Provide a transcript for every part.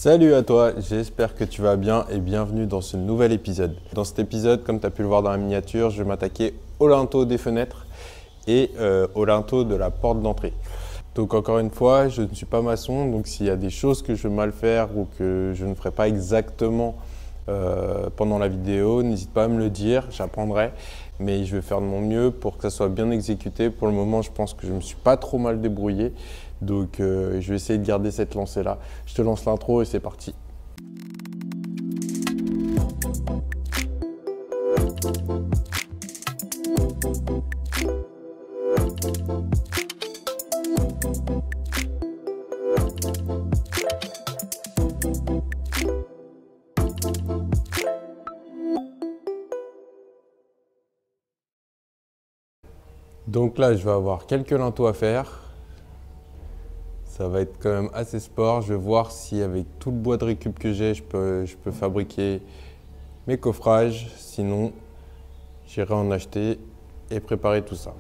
Salut à toi, j'espère que tu vas bien et bienvenue dans ce nouvel épisode. Dans cet épisode, comme tu as pu le voir dans la miniature, je vais m'attaquer au linteau des fenêtres et au linteau de la porte d'entrée. Donc encore une fois, je ne suis pas maçon, donc s'il y a des choses que je vais mal faire ou que je ne ferai pas exactement pendant la vidéo, n'hésite pas à me le dire, j'apprendrai. Mais je vais faire de mon mieux pour que ça soit bien exécuté. Pour le moment, je pense que je ne me suis pas trop mal débrouillé. Donc je vais essayer de garder cette lancée-là. Je te lance l'intro et c'est parti. Donc là, je vais avoir quelques linteaux à faire. Ça va être quand même assez sport. Je vais voir si avec tout le bois de récup que j'ai, je peux fabriquer mes coffrages. Sinon, j'irai en acheter et préparer tout ça.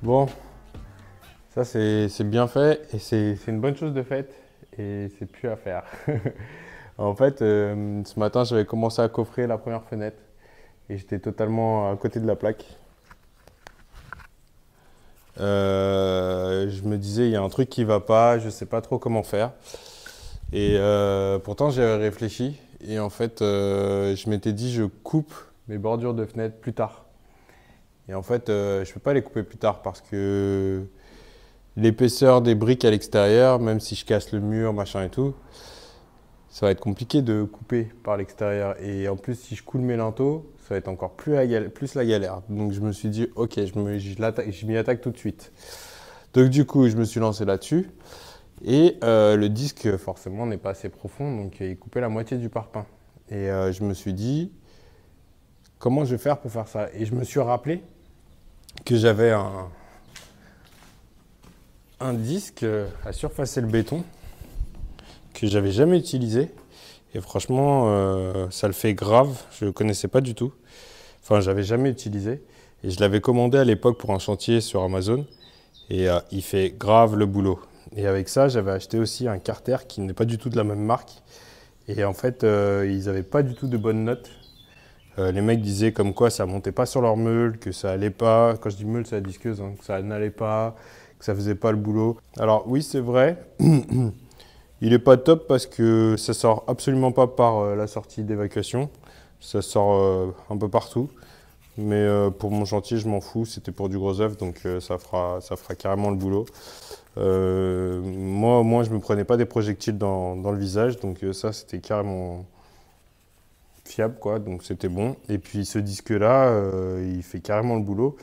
Bon, ça c'est bien fait et c'est une bonne chose de fait et c'est plus à faire. En fait, ce matin j'avais commencé à coffrer la première fenêtre et j'étais totalement à côté de la plaque. Je me disais il y a un truc qui va pas, je sais pas trop comment faire. Et pourtant j'avais réfléchi et en fait je m'étais dit je coupe mes bordures de fenêtre plus tard. Et en fait, je ne peux pas les couper plus tard parce que l'épaisseur des briques à l'extérieur, même si je casse le mur, machin et tout, ça va être compliqué de couper par l'extérieur. Et en plus, si je coule mes linteaux, ça va être encore plus la galère. Donc je me suis dit, ok, je m'y attaque tout de suite. Donc du coup, je me suis lancé là-dessus. Et le disque, forcément, n'est pas assez profond, donc il coupait la moitié du parpaing. Et je me suis dit, comment je vais faire pour faire ça? Et je me suis rappelé que j'avais un disque à surfacer le béton que j'avais jamais utilisé et franchement ça le fait grave, je ne connaissais pas du tout, enfin j'avais jamais utilisé et je l'avais commandé à l'époque pour un chantier sur Amazon et il fait grave le boulot. Et avec ça j'avais acheté aussi un Carter qui n'est pas du tout de la même marque et en fait ils n'avaient pas du tout de bonnes notes. Les mecs disaient comme quoi ça montait pas sur leur meule, que ça allait pas, quand je dis meule c'est la disqueuse, hein, que ça n'allait pas, que ça faisait pas le boulot. Alors oui c'est vrai, il est pas top parce que ça sort absolument pas par la sortie d'évacuation, ça sort un peu partout. Mais pour mon chantier je m'en fous, c'était pour du gros œuf donc ça fera carrément le boulot. Moi au moins je me prenais pas des projectiles dans le visage donc ça c'était carrément fiable quoi, donc c'était bon. Et puis ce disque là il fait carrément le boulot.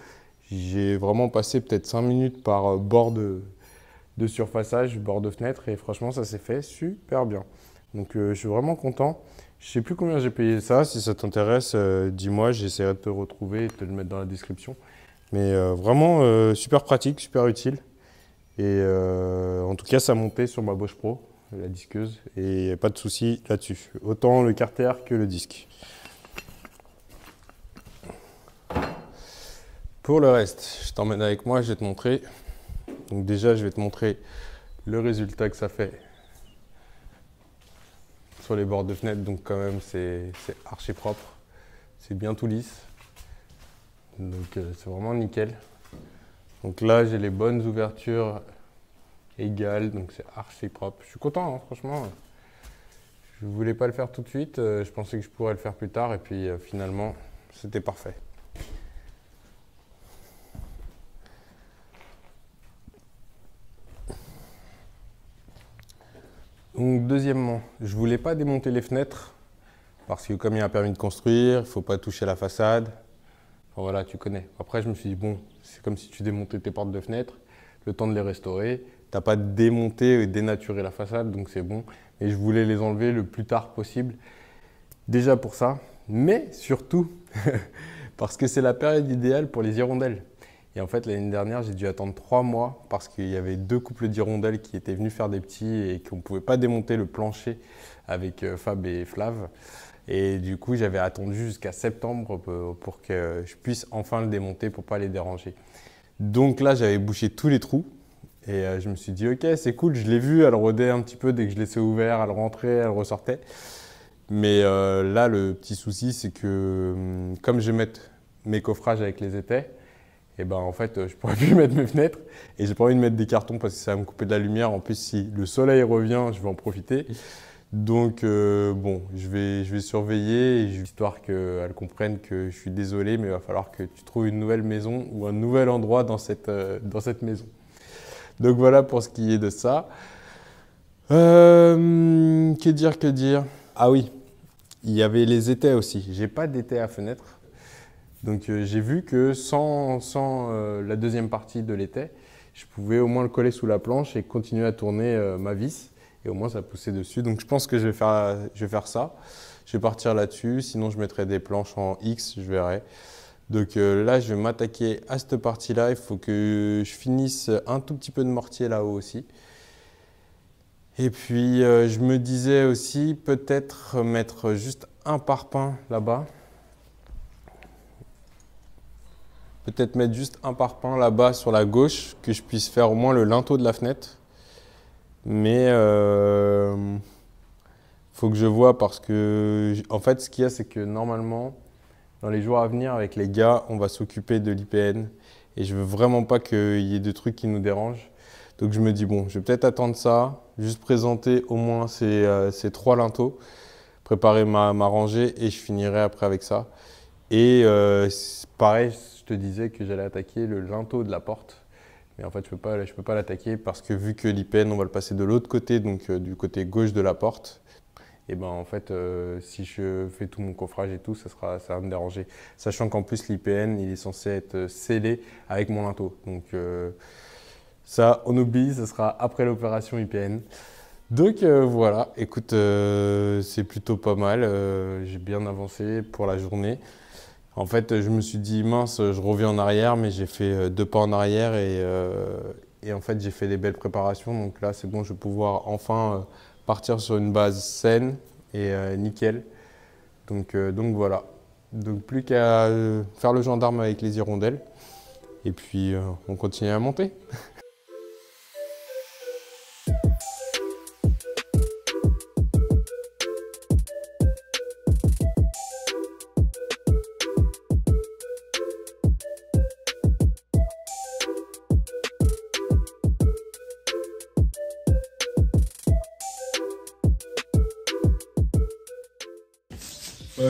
J'ai vraiment passé peut-être 5 minutes par bord de surfaçage, bord de fenêtre et franchement ça s'est fait super bien. Donc je suis vraiment content. Je sais plus combien j'ai payé ça, si ça t'intéresse dis-moi, j'essaierai de te retrouver et de te le mettre dans la description. Mais vraiment super pratique, super utile. Et en tout cas ça montait sur ma Bosch Pro. la disqueuse, et pas de souci là-dessus. Autant le carter que le disque. Pour le reste, je t'emmène avec moi, je vais te montrer. Donc déjà, je vais te montrer le résultat que ça fait sur les bords de fenêtre. Donc quand même, c'est archi propre. C'est bien tout lisse. Donc c'est vraiment nickel. Donc là, j'ai les bonnes ouvertures égales, donc c'est archi propre. Je suis content, hein, franchement. Je voulais pas le faire tout de suite. Je pensais que je pourrais le faire plus tard. Et puis finalement, c'était parfait. Donc deuxièmement, je voulais pas démonter les fenêtres parce que comme il y a un permis de construire, il faut pas toucher la façade. Enfin, voilà, tu connais. Après, je me suis dit, bon, c'est comme si tu démontais tes portes de fenêtre, le temps de les restaurer. Tu n'as pas démonté et dénaturé la façade, donc c'est bon. Et je voulais les enlever le plus tard possible. Déjà pour ça, mais surtout parce que c'est la période idéale pour les hirondelles. Et en fait, l'année dernière, j'ai dû attendre 3 mois parce qu'il y avait 2 couples d'hirondelles qui étaient venus faire des petits et qu'on ne pouvait pas démonter le plancher avec Fab et Flav. Et du coup, j'avais attendu jusqu'à septembre pour que je puisse enfin le démonter pour ne pas les déranger. Donc là, j'avais bouché tous les trous et je me suis dit, ok, c'est cool, je l'ai vu, elle rôdait un petit peu dès que je laissais ouvert, elle rentrait, elle ressortait. Mais là, le petit souci, c'est que comme je vais mettre mes coffrages avec les étais, et ben en fait, je pourrais plus mettre mes fenêtres et j'ai pas envie de mettre des cartons parce que ça va me couper de la lumière. En plus, si le soleil revient, je vais en profiter. Donc bon, je vais surveiller, histoire qu'elle comprenne que je suis désolé, mais il va falloir que tu trouves une nouvelle maison ou un nouvel endroit dans cette maison. Donc voilà pour ce qui est de ça. Que dire? Ah oui, il y avait les étais aussi. J'ai pas d'étais à fenêtre. Donc j'ai vu que sans la deuxième partie de l'étai, je pouvais au moins le coller sous la planche et continuer à tourner ma vis. Et au moins ça poussait dessus. Donc je pense que je vais faire ça. Je vais partir là-dessus. Sinon je mettrai des planches en X, je verrai. Donc là je vais m'attaquer à cette partie-là. Il faut que je finisse un tout petit peu de mortier là-haut aussi. Et puis je me disais aussi peut-être mettre juste un parpaing là-bas. Peut-être mettre juste un parpaing là-bas sur la gauche, que je puisse faire au moins le linteau de la fenêtre. Mais faut que je vois parce que, en fait, ce qu'il y a, c'est que normalement, dans les jours à venir, avec les gars, on va s'occuper de l'IPN. Et je veux vraiment pas qu'il y ait de trucs qui nous dérangent. Donc je me dis, bon, je vais peut-être attendre ça, juste présenter au moins ces 3 linteaux, préparer ma rangée et je finirai après avec ça. Et pareil, je te disais que j'allais attaquer le linteau de la porte. Mais en fait, je peux pas l'attaquer parce que vu que l'IPN, on va le passer de l'autre côté, donc du côté gauche de la porte. Et ben en fait, si je fais tout mon coffrage et tout, ça va me déranger. Sachant qu'en plus, l'IPN, il est censé être scellé avec mon linteau. Donc ça, on oublie, ce sera après l'opération IPN. Donc voilà, écoute, c'est plutôt pas mal. J'ai bien avancé pour la journée. En fait, je me suis dit, mince, je reviens en arrière, mais j'ai fait 2 pas en arrière et en fait, j'ai fait des belles préparations. Donc là, c'est bon, je vais pouvoir enfin partir sur une base saine et nickel. Donc voilà. Donc plus qu'à faire le gendarme avec les hirondelles. Et puis, on continue à monter.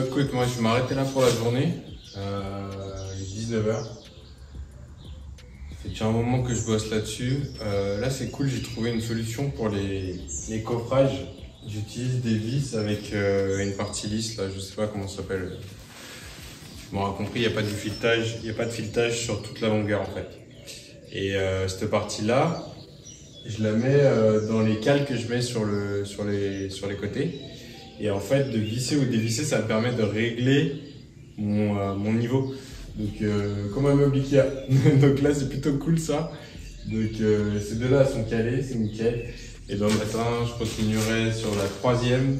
Écoute, moi je vais m'arrêter là pour la journée, il est 19h. Ça fait déjà un moment que je bosse là-dessus. Là c'est cool, j'ai trouvé une solution pour les coffrages. J'utilise des vis avec une partie lisse, là, je sais pas comment ça s'appelle. Bon, on a compris, il n'y a pas de filetage sur toute la longueur en fait. Et cette partie-là, je la mets dans les cales que je mets sur les côtés. Et en fait, de visser ou dévisser, ça me permet de régler mon niveau. Donc, comme un meuble Ikea. Donc là, c'est plutôt cool ça. Donc, ces deux-là sont calés, c'est nickel. Et demain matin, je continuerai sur la 3e.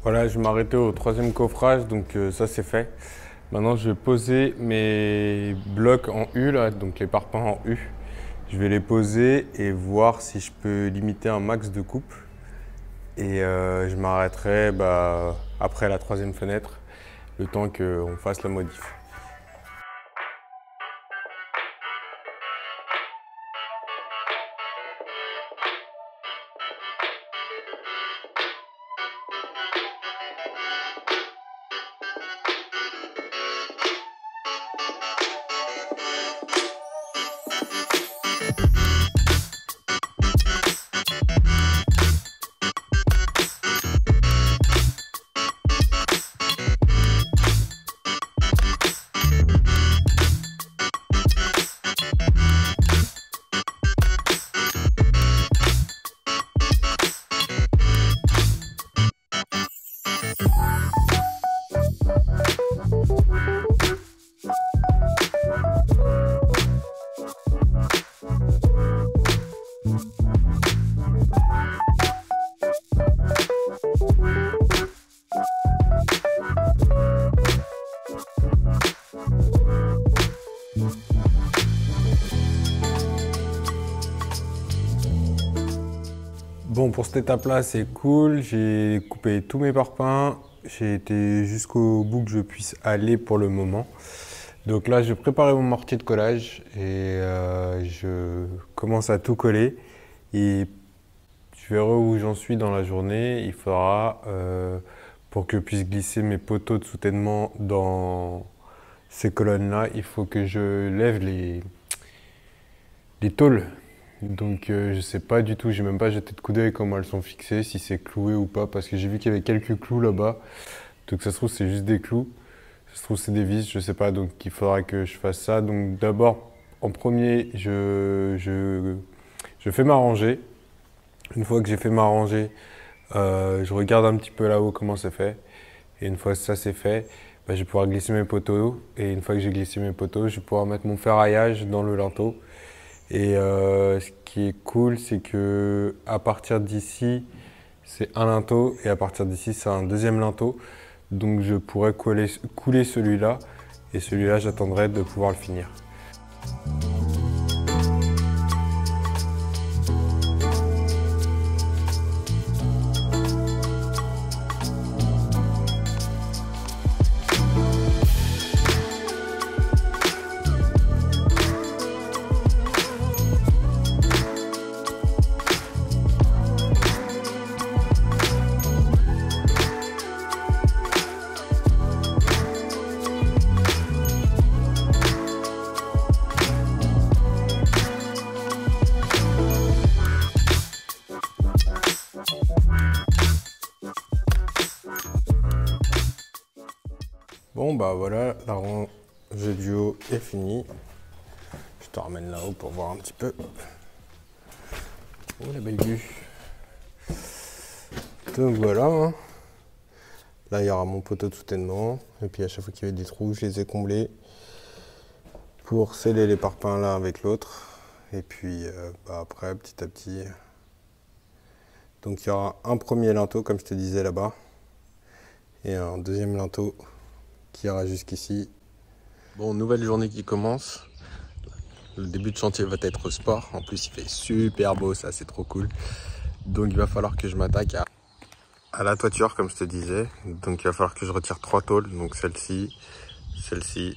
Voilà, je vais m'arrêter au 3e coffrage, donc ça c'est fait. Maintenant je vais poser mes blocs en U, là, donc les parpaings en U. Je vais les poser et voir si je peux limiter un max de coupe. Et je m'arrêterai après la 3e fenêtre, le temps qu'on fasse la modif. Bon, pour cette étape-là, c'est cool. J'ai coupé tous mes parpaings. J'ai été jusqu'au bout que je puisse aller pour le moment. Donc là, je vais préparer mon mortier de collage et je commence à tout coller. Et je verrai où j'en suis dans la journée. Il faudra, pour que je puisse glisser mes poteaux de soutènement dans ces colonnes-là, il faut que je lève les tôles. Donc je sais pas du tout, j'ai même pas jeté de coup d'œil comment elles sont fixées, si c'est cloué ou pas, parce que j'ai vu qu'il y avait quelques clous là-bas. Donc ça se trouve c'est juste des clous, ça se trouve c'est des vis, je sais pas, donc il faudra que je fasse ça. Donc d'abord, en premier, je fais ma rangée. Une fois que j'ai fait ma rangée, je regarde un petit peu là-haut comment c'est fait. Et une fois que ça c'est fait, je vais pouvoir glisser mes poteaux. Et une fois que j'ai glissé mes poteaux, je vais pouvoir mettre mon ferraillage dans le linteau. Et ce qui est cool, c'est que à partir d'ici, c'est un linteau et à partir d'ici, c'est un deuxième linteau. Donc je pourrais couler celui-là et celui-là, j'attendrai de pouvoir le finir. Bon bah voilà, la rangée du haut est finie. Je te ramène là-haut pour voir un petit peu. Oh la belle vue. Donc voilà. Hein. Là il y aura mon poteau de soutènement. Et puis à chaque fois qu'il y avait des trous, je les ai comblés pour sceller les parpaings l'un avec l'autre. Et puis après petit à petit. Donc il y aura un premier linteau comme je te disais là-bas. Et un deuxième linteau qui ira jusqu'ici. Bon, nouvelle journée qui commence. Le début de chantier va être sport. En plus, il fait super beau, ça, c'est trop cool. Donc, il va falloir que je m'attaque à la toiture, comme je te disais. Donc, il va falloir que je retire 3 tôles. Donc, celle-ci, celle-ci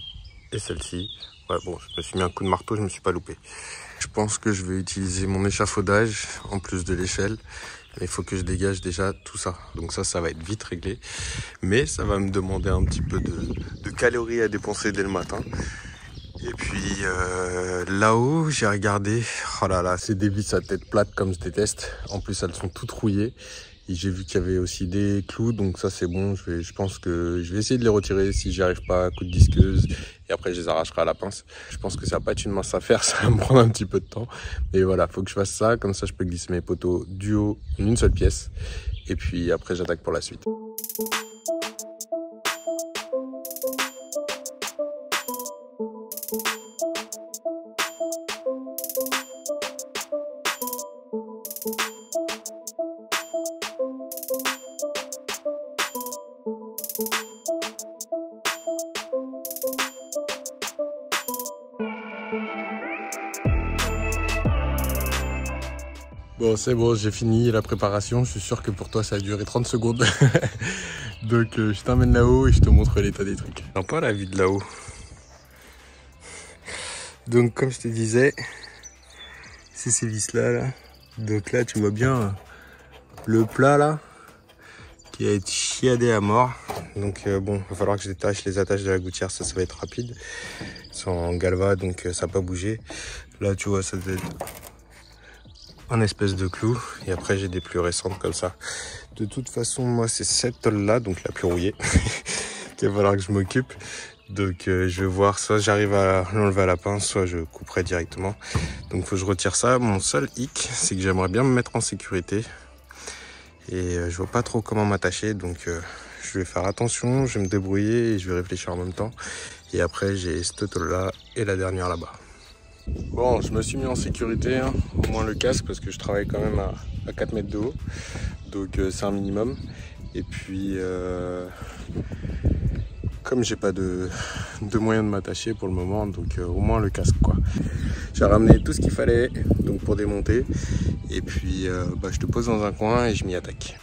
et celle-ci. Ouais, bon, je me suis mis un coup de marteau, je me suis pas loupé. Je pense que je vais utiliser mon échafaudage en plus de l'échelle. Il faut que je dégage déjà tout ça. Donc ça va être vite réglé. Mais ça va me demander un petit peu de calories à dépenser dès le matin. Et puis là-haut, j'ai regardé. Oh là là, ces des vis à tête plate comme je déteste. En plus, elles sont toutes rouillées. Et j'ai vu qu'il y avait aussi des clous, donc ça c'est bon. Je pense que je vais essayer de les retirer si j'y arrive pas, coup de disqueuse. Et après je les arracherai à la pince. Je pense que ça va pas être une mince affaire, ça va me prendre un petit peu de temps. Mais voilà, faut que je fasse ça, comme ça je peux glisser mes poteaux du haut en une seule pièce. Et puis après j'attaque pour la suite. Bon, c'est bon, j'ai fini la préparation. Je suis sûr que pour toi, ça a duré 30 secondes. Donc, je t'emmène là-haut et je te montre l'état des trucs. Sympa la vue de là-haut. Donc, comme je te disais, c'est ces vis-là. Là. Donc là, tu vois bien le plat là qui a été chiadé à mort. Donc, bon, il va falloir que je détache les attaches de la gouttière. Ça va être rapide. Ils sont en galva, donc ça n'a pas bougé. Là, tu vois, ça doit être un espèce de clou, et après j'ai des plus récentes comme ça. De toute façon, moi c'est cette tôle là, donc la plus rouillée, qu'il va falloir que je m'occupe. Donc je vais voir, soit j'arrive à l'enlever à la pince, soit je couperai directement. Donc il faut que je retire ça. Mon seul hic, c'est que j'aimerais bien me mettre en sécurité, et je vois pas trop comment m'attacher, donc je vais faire attention, je vais me débrouiller et je vais réfléchir en même temps. Et après j'ai cette tôle là et la dernière là-bas. Bon, je me suis mis en sécurité, hein, au moins le casque, parce que je travaille quand même à 4 mètres de haut, donc c'est un minimum. Et puis, comme j'ai pas de moyen de m'attacher pour le moment, donc au moins le casque quoi. J'ai ramené tout ce qu'il fallait donc pour démonter, et puis je te pose dans un coin et je m'y attaque.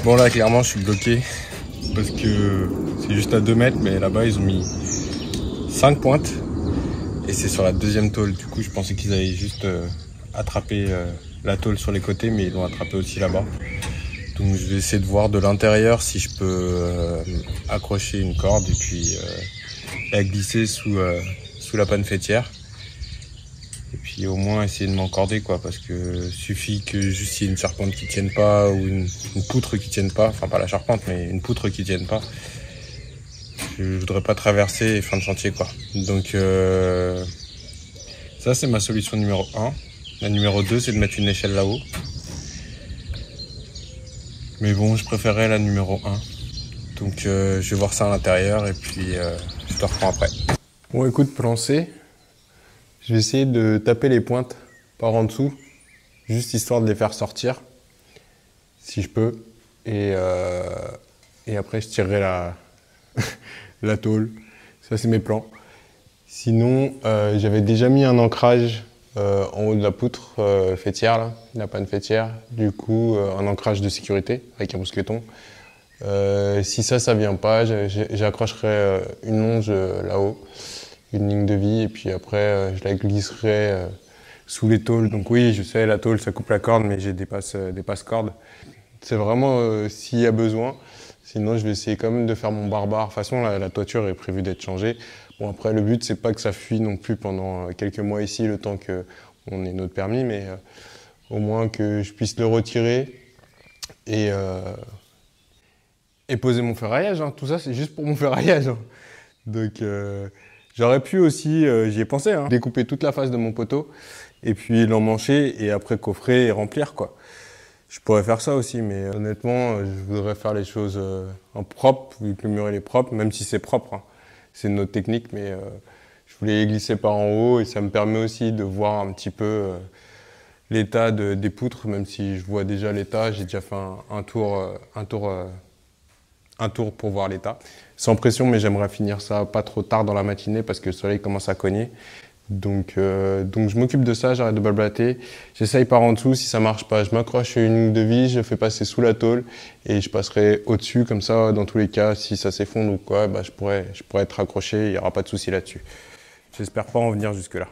Bon là clairement je suis bloqué parce que c'est juste à 2 mètres, mais là-bas ils ont mis 5 pointes et c'est sur la deuxième tôle. Du coup je pensais qu'ils allaient juste attraper la tôle sur les côtés, mais ils l'ont attrapé aussi là-bas. Donc je vais essayer de voir de l'intérieur si je peux accrocher une corde et puis la glisser sous la panne fêtière. Et puis au moins essayer de m'encorder quoi, parce que suffit que juste il y ait une charpente qui tienne pas, ou une poutre qui tienne pas, enfin pas la charpente mais une poutre qui tienne pas. Je voudrais pas traverser fin de chantier quoi. Donc ça c'est ma solution numéro 1. La numéro 2 c'est de mettre une échelle là-haut. Mais bon je préférerais la numéro 1. Donc je vais voir ça à l'intérieur et puis je te reprends après. Bon écoute, plan C. Je vais essayer de taper les pointes par en dessous, juste histoire de les faire sortir, si je peux. Et après, je tirerai la tôle. Ça, c'est mes plans. Sinon, j'avais déjà mis un ancrage en haut de la poutre fêtière, là, la panne fêtière. Du coup, un ancrage de sécurité avec un mousqueton. Si ça vient pas, j'accrocherai une longe là-haut. Une ligne de vie, et puis après je la glisserai sous les tôles. Donc oui, je sais, la tôle ça coupe la corde, mais j'ai des passe-cordes. C'est vraiment s'il y a besoin. Sinon je vais essayer quand même de faire mon barbare. De toute façon la toiture est prévue d'être changée. Bon après le but c'est pas que ça fuit non plus pendant quelques mois ici, le temps qu'on ait notre permis, mais au moins que je puisse le retirer et poser mon ferraillage. Hein. Tout ça c'est juste pour mon ferraillage. Hein. Donc j'aurais pu aussi, j'y ai pensé, hein, découper toute la face de mon poteau et puis l'emmancher et après coffrer et remplir quoi. Je pourrais faire ça aussi, mais honnêtement, je voudrais faire les choses en propre, vu que le mur il est propre, même si c'est propre. Hein. C'est une autre technique, mais je voulais les glisser par en haut et ça me permet aussi de voir un petit peu l'état des poutres, même si je vois déjà l'état. J'ai déjà fait un tour un tour pour voir l'état. Sans pression, mais j'aimerais finir ça pas trop tard dans la matinée parce que le soleil commence à cogner. Donc je m'occupe de ça, j'arrête de blablater. J'essaye par en dessous, si ça marche pas, je m'accroche une ligne de vis, je fais passer sous la tôle et je passerai au-dessus. Comme ça, dans tous les cas, si ça s'effondre ou quoi, bah, je pourrais être accroché, il n'y aura pas de souci là-dessus. J'espère pas en venir jusque-là.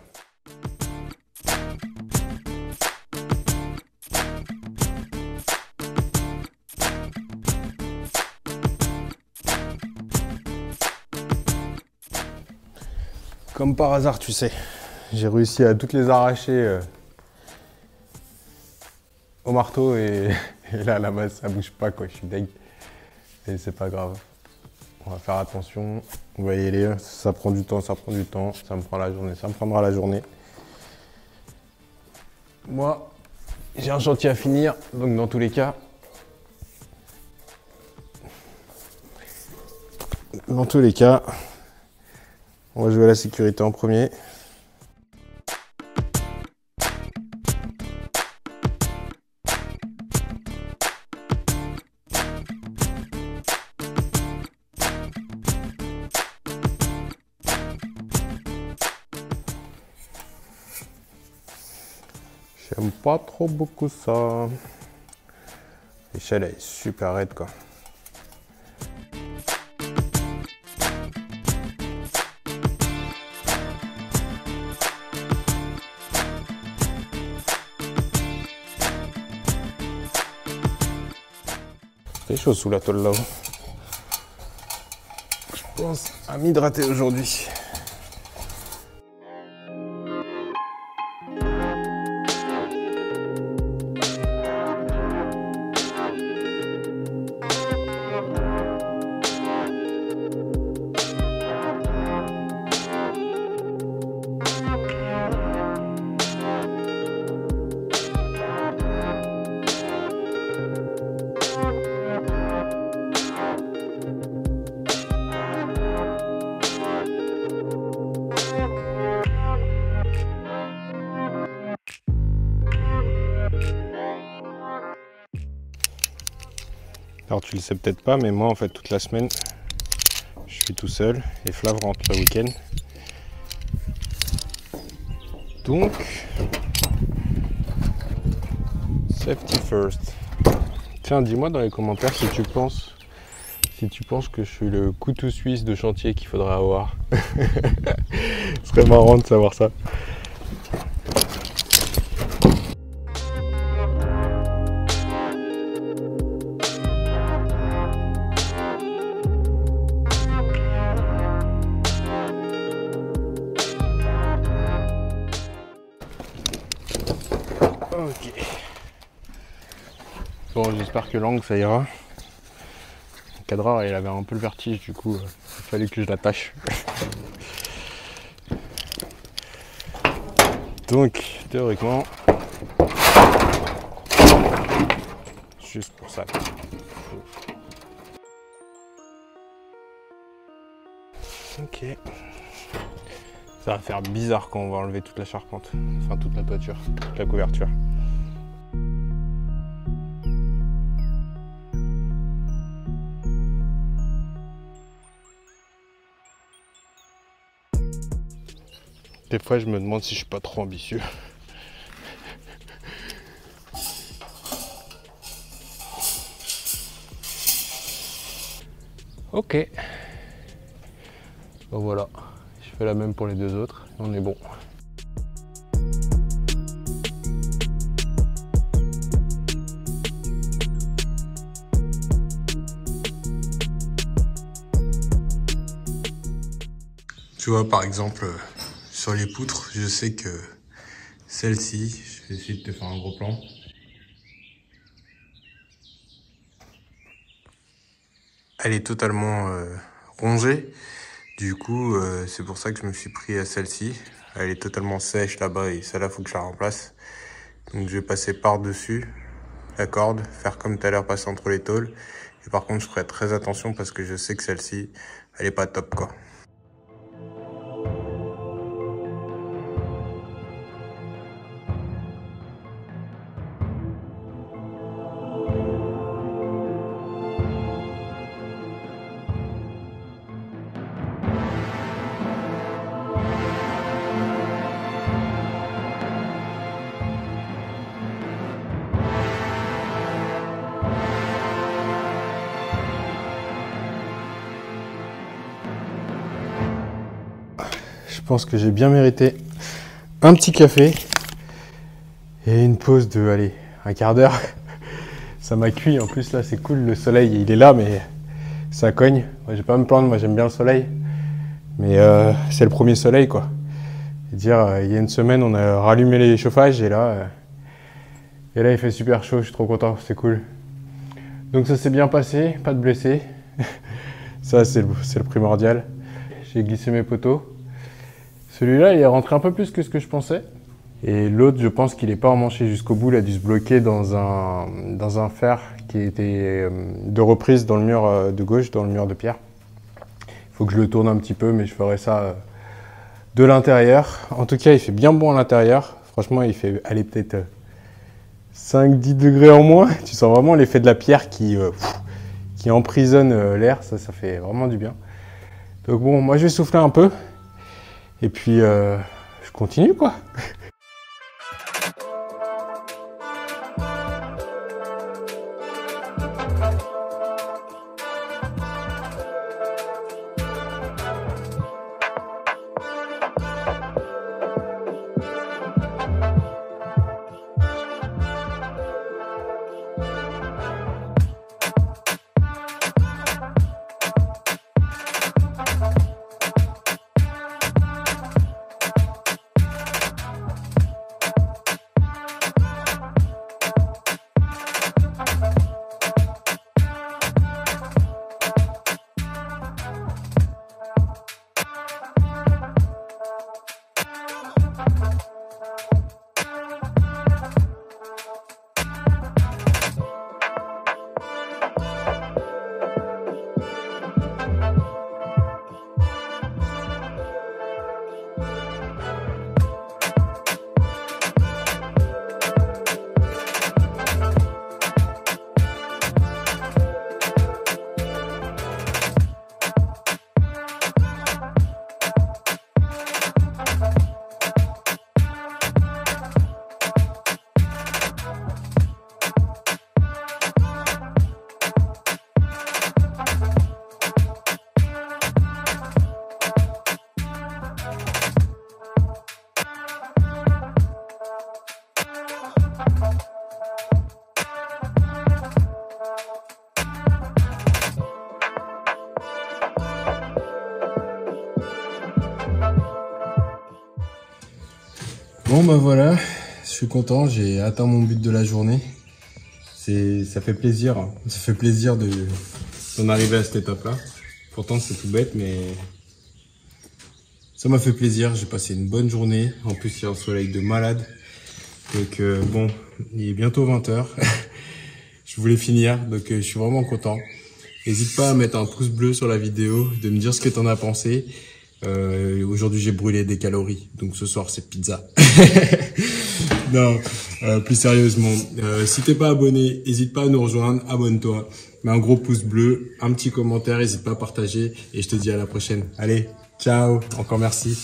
Comme par hasard, tu sais, j'ai réussi à toutes les arracher au marteau et là, la masse, ça bouge pas, quoi. Je suis deg. Et c'est pas grave. On va faire attention. On va y aller. Ça prend du temps, ça prend du temps. Ça me prend la journée, ça me prendra la journée. Moi, j'ai un chantier à finir, donc dans tous les cas, on va jouer à la sécurité en premier. J'aime pas trop beaucoup ça. L'échelle est super raide, quoi. C'est chaud sous la tôle là-haut. Je pense à m'hydrater aujourd'hui. Alors tu le sais peut-être pas, mais moi en fait toute la semaine, je suis tout seul et Flav rentre le week-end. Donc, safety first. Tiens, dis-moi dans les commentaires si tu penses que je suis le couteau suisse de chantier qu'il faudrait avoir. Ce serait marrant de savoir ça. Ok. Bon, j'espère que l'angle ça ira. Le cadreur il avait un peu le vertige, du coup il fallait que je l'attache. Donc théoriquement, juste pour ça. Ok. Ça va faire bizarre quand on va enlever toute la charpente, enfin toute la toiture, toute la couverture. Des fois je me demande si je suis pas trop ambitieux. Ok. Bon voilà, je fais la même pour les deux autres, on est bon. Tu vois par exemple sur les poutres, je sais que celle-ci, je vais essayer de te faire un gros plan. Elle est totalement rongée. Du coup, c'est pour ça que je me suis pris à celle-ci. Elle est totalement sèche là-bas et celle-là, faut que je la remplace. Donc je vais passer par-dessus la corde, faire comme tout à l'heure, passer entre les tôles. Et par contre, je ferai très attention parce que je sais que celle-ci, elle est pas top, quoi. je pense que j'ai bien mérité un petit café et une pause de, allez, un quart d'heure. Ça m'a cuit. En plus, là, c'est cool. Le soleil, il est là, mais ça cogne. Moi, je vais pas me plaindre. Moi, j'aime bien le soleil. Mais c'est le premier soleil, quoi. Et dire, il y a une semaine, on a rallumé les chauffages et là, il fait super chaud. Je suis trop content. C'est cool. Donc, ça s'est bien passé. Pas de blessés. Ça, c'est le primordial. J'ai glissé mes poteaux. Celui-là, il est rentré un peu plus que ce que je pensais. Et l'autre, je pense qu'il n'est pas emmanché jusqu'au bout. Il a dû se bloquer dans un fer qui était de reprise dans le mur de gauche, dans le mur de pierre. Il faut que je le tourne un petit peu, mais je ferai ça de l'intérieur. En tout cas, il fait bien bon à l'intérieur. Franchement, il fait aller peut-être 5-10 degrés en moins. Tu sens vraiment l'effet de la pierre qui emprisonne l'air. Ça fait vraiment du bien. Donc bon, moi je vais souffler un peu. Et puis, je continue, quoi. Bon bah voilà, je suis content, j'ai atteint mon but de la journée. Ça fait plaisir, hein. Ça fait plaisir d'en arriver à cette étape-là. Pourtant c'est tout bête, mais ça m'a fait plaisir. J'ai passé une bonne journée. En plus il y a un soleil de malade. Donc bon, il est bientôt 20 h. Je voulais finir, donc je suis vraiment content. N'hésite pas à mettre un pouce bleu sur la vidéo, de me dire ce que tu en as pensé. Aujourd'hui j'ai brûlé des calories, donc ce soir c'est pizza. Non, plus sérieusement, si t'es pas abonné, n'hésite pas à nous rejoindre, abonne-toi, mets un gros pouce bleu, un petit commentaire, n'hésite pas à partager et je te dis à la prochaine. Allez, ciao, encore merci.